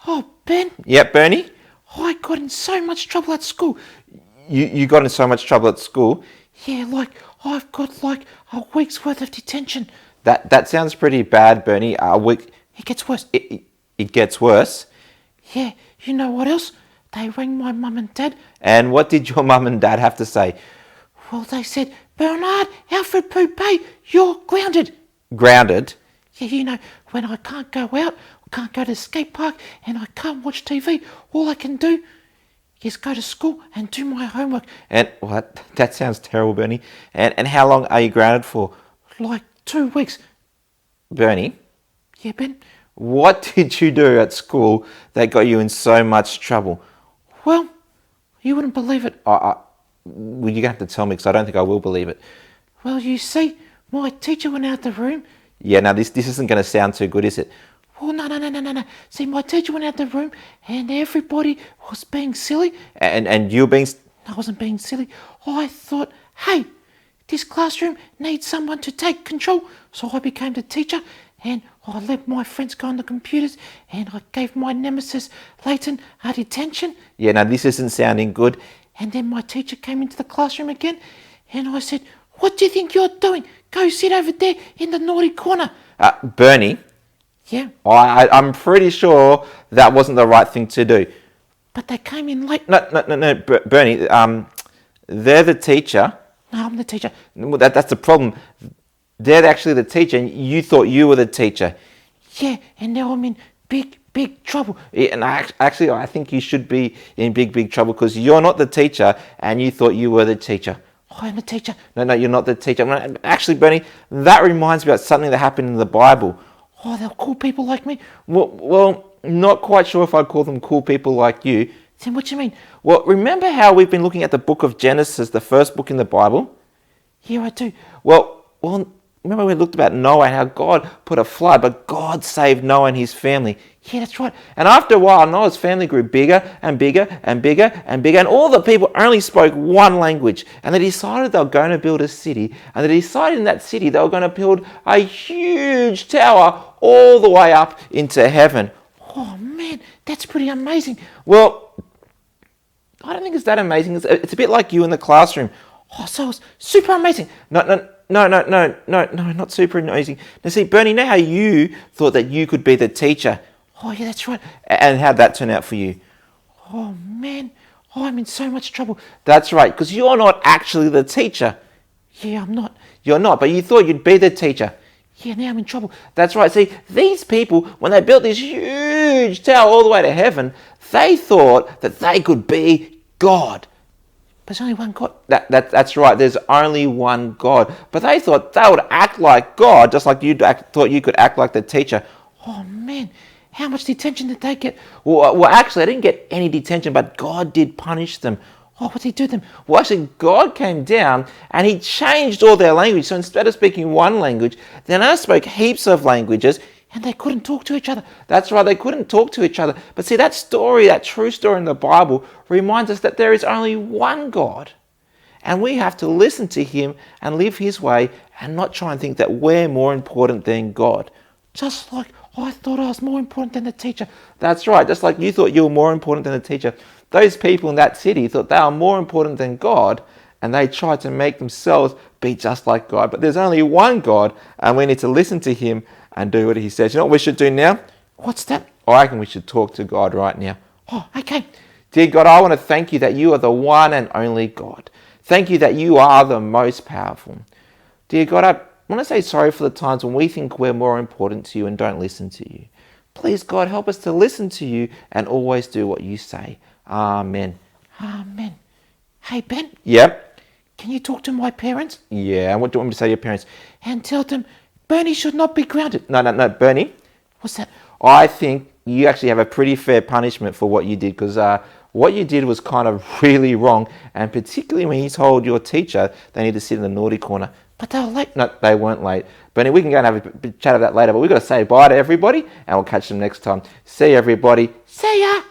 Oh, Ben, Yep, Bernie? I got in so much trouble at school. You got in so much trouble at school. Yeah, like, I've got like a week's worth of detention. That sounds pretty bad, Bernie. It gets worse. It gets worse. Yeah, you know what else? They rang my mum and dad. And what did your mum and dad have to say? Well, they said, Bernard, Alfred Poupée, you're grounded. Grounded? Yeah, you know, when I can't go out, I can't go to the skate park, and I can't watch TV, all I can do is go to school and do my homework. And what? That sounds terrible, Bernie. And how long are you grounded for? Like 2 weeks. Bernie, Yeah, Ben? what did you do at school that got you in so much trouble? Well, you wouldn't believe it. Well, you're going to have to tell me because I don't think I will believe it. Well, you see, my teacher went out the room. Yeah, now this isn't going to sound too good, is it? Oh, no. See, my teacher went out the room and everybody was being silly. And you being... I wasn't being silly. I thought, hey, this classroom needs someone to take control. So I became the teacher and I let my friends go on the computers and I gave my nemesis, Leighton, a detention. Yeah, now this isn't sounding good. And then my teacher came into the classroom again and I said, what do you think you're doing? Go sit over there in the naughty corner. Bernie, Yeah, I'm pretty sure that wasn't the right thing to do. but they came in late. No, Bernie, they're the teacher. No, I'm the teacher. Well, that's the problem. They're actually the teacher and you thought you were the teacher. Yeah, and now I'm in big trouble. Yeah, and I think you should be in big trouble because you're not the teacher and you thought you were the teacher. I'm the teacher. No, you're not the teacher. Actually, Bernie, that reminds me about something that happened in the Bible. Oh, they're cool people like me. Well, not quite sure if I'd call them cool people like you. Then what do you mean? Well, remember how we've been looking at the book of Genesis, the first book in the Bible? Yeah, I do. Well, remember we looked about Noah and how God put a flood, but God saved Noah and his family. Yeah, that's right. And after a while, Noah's family grew bigger and bigger and bigger and bigger, and all the people only spoke one language. And they decided they were going to build a city, and they decided in that city they were going to build a huge tower all the way up into heaven. Oh, man, that's pretty amazing. Well, I don't think it's that amazing. It's a bit like you in the classroom. Oh, so it's super amazing. No, not super amazing. Now see, Bernie, you know how you thought that you could be the teacher? Oh, yeah, that's right. And how'd that turn out for you? Oh, man, I'm in so much trouble. That's right, because you're not actually the teacher. Yeah, I'm not. You're not, but you thought you'd be the teacher. Yeah, now I'm in trouble. That's right. See, these people, when they built this huge tower all the way to heaven, they thought that they could be God. There's only one God. That's right. There's only one God. But they thought they would act like God, just like you thought you could act like the teacher. Oh, man, how much detention did they get? Well, actually, they didn't get any detention, but God did punish them. Oh, what did he do to them? Well, actually, God came down and he changed all their language. So instead of speaking one language, they now spoke heaps of languages. And they couldn't talk to each other. That's right, they couldn't talk to each other. But see, that story, that true story in the Bible, reminds us that there is only one God. And we have to listen to him and live his way and not try and think that we're more important than God. Just like I thought I was more important than the teacher. That's right, just like you thought you were more important than the teacher. Those people in that city thought they were more important than God, and they tried to make themselves be just like God. But there's only one God, and we need to listen to him and do what he says. You know what we should do now? What's that? I reckon we should talk to God right now. Oh, okay. Dear God, I want to thank you that you are the one and only God. Thank you that you are the most powerful. Dear God, I want to say sorry for the times when we think we're more important to you and don't listen to you. Please, God, help us to listen to you and always do what you say. Amen. Amen. Hey, Ben, Yep. can you talk to my parents Yeah, and what do you want me to say to your parents? and tell them Bernie should not be grounded? No, Bernie. What's that? I think you actually have a pretty fair punishment for what you did because what you did was kind of really wrong, and particularly when you told your teacher they need to sit in the naughty corner. But they were late. No, they weren't late. Bernie, we can go and have a chat of that later, but we've got to say bye to everybody and we'll catch them next time. See you, everybody. See ya.